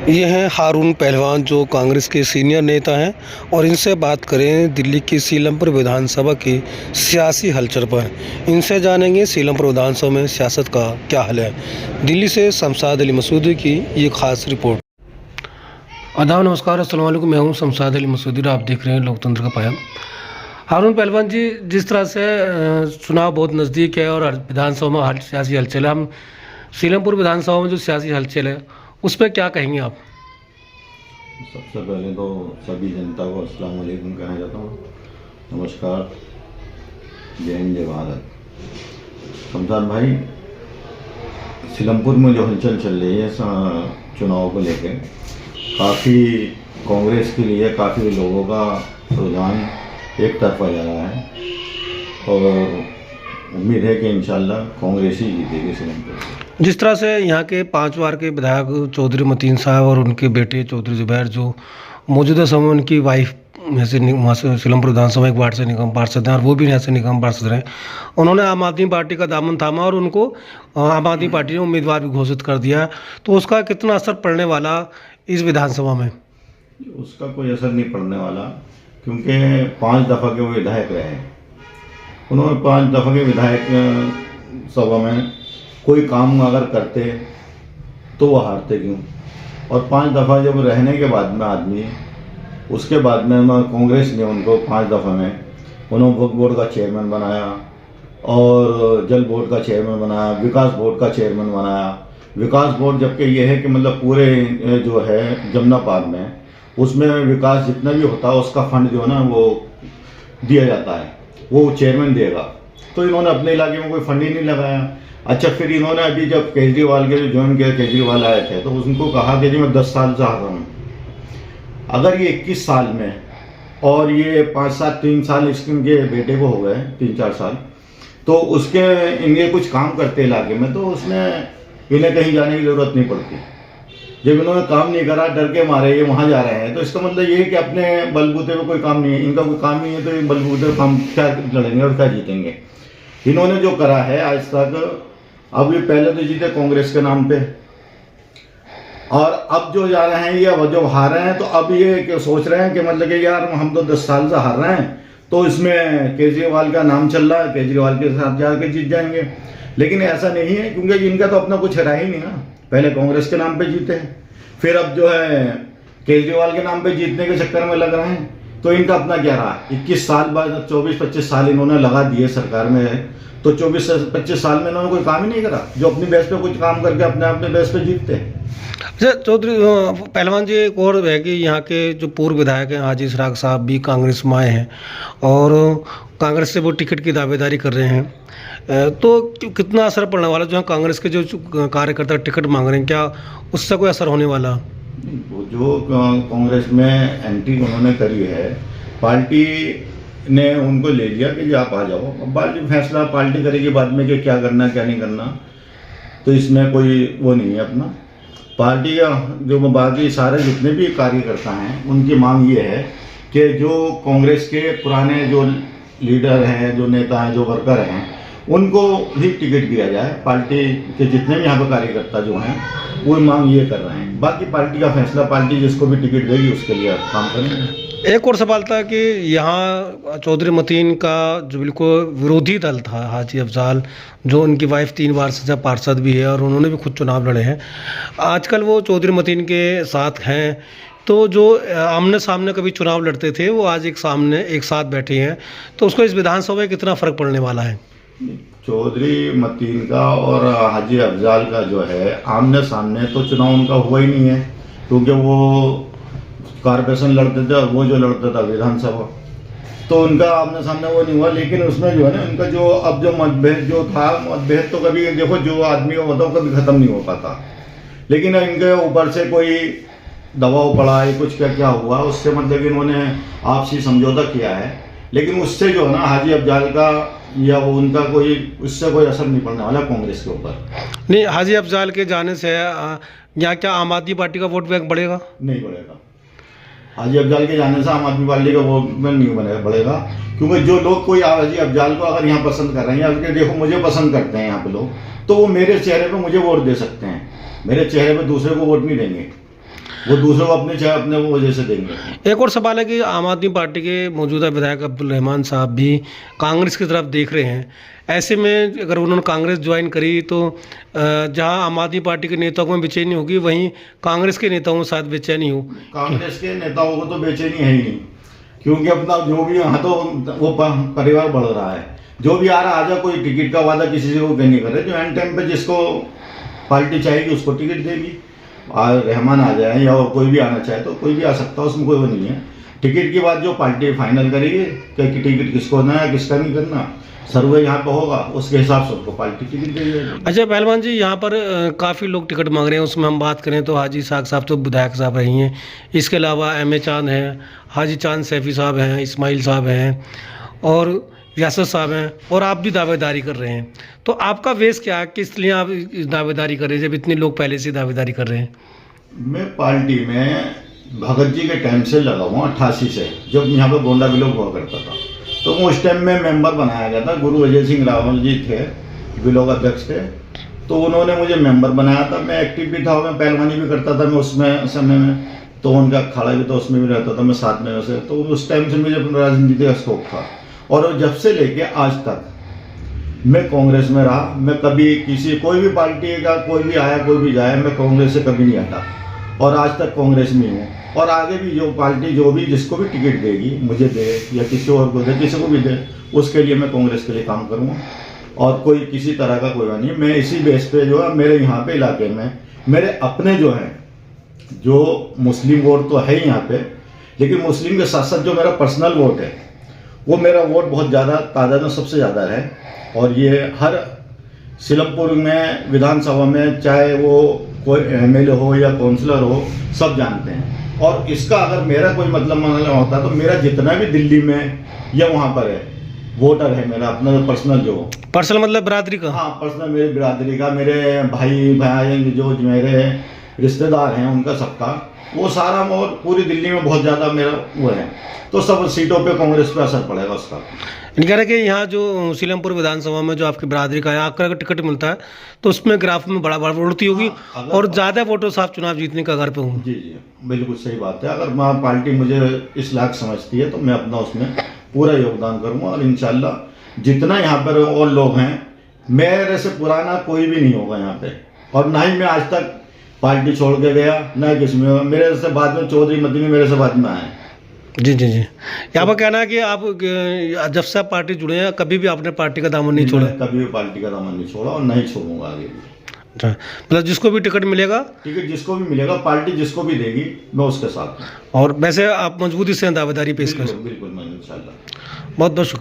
ये हैं हारून पहलवान, जो कांग्रेस के सीनियर नेता हैं, और इनसे बात करें दिल्ली की सीलमपुर विधानसभा की सियासी हलचल पर। इनसे जानेंगे सीलमपुर विधानसभा में सियासत का क्या हाल है। दिल्ली से शमशाद अली मसूदी की ये खास रिपोर्ट। आदाब, नमस्कार, अस्सलाम वालेकुम। मैं हूँ शमशाद अली मसूदी और आप देख रहे हैं लोकतंत्र का पाया। हारून पहलवान जी, जिस तरह से चुनाव बहुत नज़दीक है और विधानसभा में सियासी हलचल है, हम सीलमपुर विधानसभा में जो सियासी हलचल है उस पर क्या कहेंगे आप? सबसे पहले तो सभी जनता को अस्सलाम वालेकुम कहना चाहता हूँ। नमस्कार, जय हिंद, जय भारत। शमशाद भाई, सीलमपुर में जो हलचल चल रही है चुनाव को लेकर, काफ़ी कांग्रेस के लिए काफ़ी लोगों का रुझान एक तरफा जा रहा है और उम्मीद है कि इंशाल्लाह कांग्रेस ही जीतेगी सीलमपुर से। जिस तरह से यहाँ के 5 बार के विधायक चौधरी मतीन साहब और उनके बेटे चौधरी जुबैर, जो मौजूदा समय उनकी वाइफ में से वहाँ से सीलमपुर विधानसभा एक वार्ड से निगम पार्षद हैं और वो भी यहाँ से निगम पार्षद रहे, उन्होंने आम आदमी पार्टी का दामन थामा और उनको आम आदमी पार्टी ने उम्मीदवार भी घोषित कर दिया। तो उसका कितना असर पड़ने वाला इस विधानसभा में? उसका कोई असर नहीं पड़ने वाला, क्योंकि 5 दफ़ा के वो विधायक रहे। उन्होंने 5 दफ़ा के विधायक सभा में कोई काम अगर करते तो वो हारते क्यों? और 5 दफ़ा जब रहने के बाद में आदमी, उसके बाद में कांग्रेस ने उनको 5 दफ़ा में उन्होंने वक्फ बोर्ड का चेयरमैन बनाया और जल बोर्ड का चेयरमैन बनाया, विकास बोर्ड का चेयरमैन बनाया। विकास बोर्ड जबकि ये है कि मतलब पूरे जो है जमुना पार में, उसमें विकास जितना भी होता है उसका फंड जो है ना वो दिया जाता है, वो चेयरमैन देगा। तो इन्होंने अपने इलाके में कोई फंड ही नहीं लगाया। अच्छा, फिर इन्होंने अभी जब केजरीवाल के जो ज्वाइन किया, केजरीवाल आए थे, तो उनको कहा कि जी मैं 10 साल से हार रहा हूँ। अगर ये 21 साल में और ये 3 साल इनके बेटे को हो गए, 3-4 साल, तो उसके इनके कुछ काम करते इलाके में, तो उसमें इन्हें कहीं जाने की ज़रूरत नहीं पड़ती। जब इन्होंने काम नहीं करा, डर के मारे ये वहाँ जा रहे हैं, तो इसका मतलब ये है कि अपने बलबूते पे कोई काम नहीं है, इनका कोई काम नहीं है, तो ये बलबूते पे काम क्या लड़ेंगे और क्या जीतेंगे? इन्होंने जो करा है आज तक, अब ये पहले तो जीते कांग्रेस के नाम पे, और अब जो जा रहे हैं ये जो हार रहे हैं, तो अब ये सोच रहे हैं कि मतलब कि यार हम तो 10 साल से हार रहे हैं, तो इसमें केजरीवाल का नाम चल रहा है, केजरीवाल के साथ जाके जीत जाएंगे। लेकिन ऐसा नहीं है, क्योंकि इनका तो अपना कुछ रहा ही नहीं ना। पहले कांग्रेस के नाम पे जीते हैं, फिर अब जो है केजरीवाल के नाम पे जीतने के चक्कर में लग रहे हैं, तो इनका अपना क्या रहा? 21 साल बाद 24-25 साल इन्होंने लगा दिए सरकार में, तो 24-25 साल में इन्होंने कोई काम ही नहीं करा जो अपनी बेस पे कुछ काम करके अपने बेस पे जीतते हैं। अच्छा चौधरी पहलवान जी, एक और है कि यहाँ के जो पूर्व विधायक हैं हाजी इशराक साहब भी कांग्रेस में आए हैं और कांग्रेस से वो टिकट की दावेदारी कर रहे हैं, तो कितना असर पड़ने वाला? जो है कांग्रेस के जो कार्यकर्ता टिकट मांग रहे हैं, क्या उससे कोई असर होने वाला? जो कांग्रेस में एंट्री उन्होंने करी है, पार्टी ने उनको ले लिया कि जी आप आ जाओ। अब पार्टी फैसला पार्टी करेगी बाद में कि क्या करना क्या नहीं करना, तो इसमें कोई वो नहीं है अपना। पार्टी का जो बाकी सारे जितने भी कार्यकर्ता हैं, उनकी मांग ये है कि जो कांग्रेस के पुराने जो लीडर हैं, जो नेता हैं, जो वर्कर हैं, उनको ही टिकट दिया जाए। पार्टी के जितने भी यहाँ पर कार्यकर्ता जो हैं वो मांग ये कर रहे हैं। बाकी पार्टी का फैसला, पार्टी जिसको भी टिकट देगी उसके लिए काम करेंगे। एक और सवाल था कि यहाँ चौधरी मतीन का जो बिल्कुल विरोधी दल था हाजी अफजाल, जो उनकी वाइफ 3 बार से पार्षद भी है और उन्होंने भी खुद चुनाव लड़े हैं, आजकल वो चौधरी मतीन के साथ हैं। तो जो आमने सामने कभी चुनाव लड़ते थे वो आज एक साथ बैठे हैं, तो उसको इस विधानसभा में कितना फ़र्क पड़ने वाला है? चौधरी मतीन का और हाजी अफजाल का जो है आमने सामने तो चुनाव उनका हुआ ही नहीं है, क्योंकि वो कारपोरेशन लड़ते थे और वो जो लड़ता था विधानसभा, तो उनका आमने सामने वो नहीं हुआ। लेकिन उसमें जो है ना, उनका जो अब जो मतभेद जो था, मतभेद तो कभी देखो जो आदमी का बताओ कभी ख़त्म नहीं हो पाता, लेकिन इनके ऊपर से कोई दबाव पड़ा है, कुछ क्या क्या हुआ, उससे मतलब कि इन्होंने आपसी समझौता किया है। लेकिन उससे जो है ना हाजी अफजाल का या वो उनका कोई उससे कोई असर नहीं पड़ने वाला कांग्रेस के ऊपर। नहीं, हाजी अफजाल के जाने से यहाँ क्या आम आदमी पार्टी का वोट बैंक बढ़ेगा? नहीं बढ़ेगा। हाजी अफजाल के जाने से आम आदमी पार्टी का वोट बैंक नहीं बढ़ेगा, क्योंकि जो लोग कोई हाजी अफजाल को अगर यहाँ पसंद कर रहे हैं, या देखो मुझे पसंद करते हैं यहाँ पे लोग, तो वो मेरे चेहरे पे मुझे वोट दे सकते हैं, मेरे चेहरे पे दूसरे को वोट नहीं देंगे। वो दूसरों को अपने चाहे अपने वो वजह से देंगे। एक और सवाल है कि आम आदमी पार्टी के मौजूदा विधायक अब्दुल रहमान साहब भी कांग्रेस की तरफ देख रहे हैं। ऐसे में अगर उन्होंने कांग्रेस ज्वाइन करी तो जहां आम आदमी पार्टी के नेताओं में बेचैनी होगी, वहीं कांग्रेस के नेताओं में शायद बेचैनी हो। कांग्रेस के नेताओं को तो बेचैनी है ही नहीं, क्योंकि अपना जो भी यहाँ तो वो परिवार बढ़ रहा है। जो भी आ रहा आ जा, कोई टिकट का वादा किसी से वो नहीं कर रहे। जो एंड टाइम पे जिसको पार्टी चाहेगी उसको टिकट देगी। रहमान आ जाए या और कोई भी आना चाहे तो कोई भी आ सकता है, उसमें कोई वो नहीं है। टिकट की बात जो पार्टी फाइनल करेगी कि टिकट किसको करना है किसका नहीं करना, सर्वे यहाँ पे होगा, उसके हिसाब से उनको पार्टी टिकट देगी। अच्छा पहलवान जी, यहाँ पर काफ़ी लोग टिकट मांग रहे हैं। उसमें हम बात करें तो हाजी साग साहब तो विधायक साहब रही हैं, इसके अलावा एम ए चांद हैं, हाजी चांद सैफी साहब हैं, इस्माइल साहब हैं और यासर साहब हैं, और आप भी दावेदारी कर रहे हैं। तो आपका वेश क्या है, किस लिए आप दावेदारी कर रहे हैं जब इतने लोग पहले से दावेदारी कर रहे हैं? मैं पार्टी में भगत जी के टाइम से लगा हुआ 88 से, जब यहाँ पे गोंडा विलोक हुआ करता था। तो उस टाइम में मेंबर बनाया गया था। गुरु अजय सिंह रावल जी थे, विलोक अध्यक्ष थे, तो उन्होंने मुझे मेंबर बनाया था। मैं एक्टिव भी था, मैं पहलवानी भी करता था मैं उसमें समय में, तो उनका अखाड़ा भी था उसमें भी रहता था मैं साथ में वैसे। तो उस टाइम से मुझे अपना राजनीति का स्कोप था, और जब से लेके आज तक मैं कांग्रेस में रहा। मैं कभी किसी कोई भी पार्टी का कोई भी आया कोई भी जाए, मैं कांग्रेस से कभी नहीं हटा, और आज तक कांग्रेस में हूँ। और आगे भी जो पार्टी जो भी जिसको भी टिकट देगी, मुझे दे या किसी और को दे, किसी को भी दे, उसके लिए मैं कांग्रेस के लिए काम करूँगा। और कोई किसी तरह का कोई नहीं। मैं इसी बेस पे जो है मेरे यहाँ पे इलाके में मेरे अपने जो हैं, जो मुस्लिम वोट तो है ही यहाँ पे, लेकिन मुस्लिम के साथ साथ जो मेरा पर्सनल वोट है, वो मेरा वोट बहुत ज़्यादा तादाद में सबसे ज़्यादा है। और ये हर सीलमपुर में विधानसभा में चाहे वो कोई एमएलए हो या काउंसलर हो, सब जानते हैं। और इसका अगर मेरा कोई मतलब मानना होता तो मेरा जितना भी दिल्ली में या वहाँ पर है वोटर है, मेरा अपना पर्सनल जो पर्सनल मतलब बिरादरी का? हाँ, पर्सनल मेरी बिरादरी का, मेरे भाई जो मेरे रिश्तेदार हैं उनका सबका, वो सारा और पूरी दिल्ली में बहुत ज़्यादा मेरा वो है। तो सब सीटों पे कांग्रेस पे असर पड़ेगा उसका। कह रहे कि यहाँ जो सीलमपुर विधानसभा में जो आपकी बिरादरी का है, आपका अगर टिकट मिलता है तो उसमें ग्राफ में बड़ा बढ़ोतरी होगी। हाँ, और ज़्यादा वोटों से आप चुनाव जीतने का घर पे हूँ। जी जी बिल्कुल सही बात है। अगर मैं पार्टी मुझे इस लायक समझती है तो मैं अपना उसमें पूरा योगदान करूँगा। और इंशाल्लाह जितना यहाँ पर और लोग हैं, मेरे से पुराना कोई भी नहीं होगा यहाँ पे। और ना ही मैं आज तक पार्टी छोड़ के गया, ना किसी में। मेरे से बाद में चौधरी मदनी मेरे से बाद में आए। जी जी जी, यहाँ पर कहना है कि आप जब से आप पार्टी जुड़े हैं कभी भी आपने पार्टी का दामन नहीं छोड़ा? कभी भी पार्टी का दामन नहीं छोड़ा और नहीं छोड़ूंगा आगे भी। अच्छा, मतलब जिसको भी टिकट मिलेगा? टिकट जिसको भी मिलेगा, पार्टी जिसको भी देगी, मैं उसके साथ हूं। और वैसे आप मजबूती से दावेदारी पेश कर? बिल्कुल मैं इंशाल्लाह। बहुत बहुत शुक्रिया।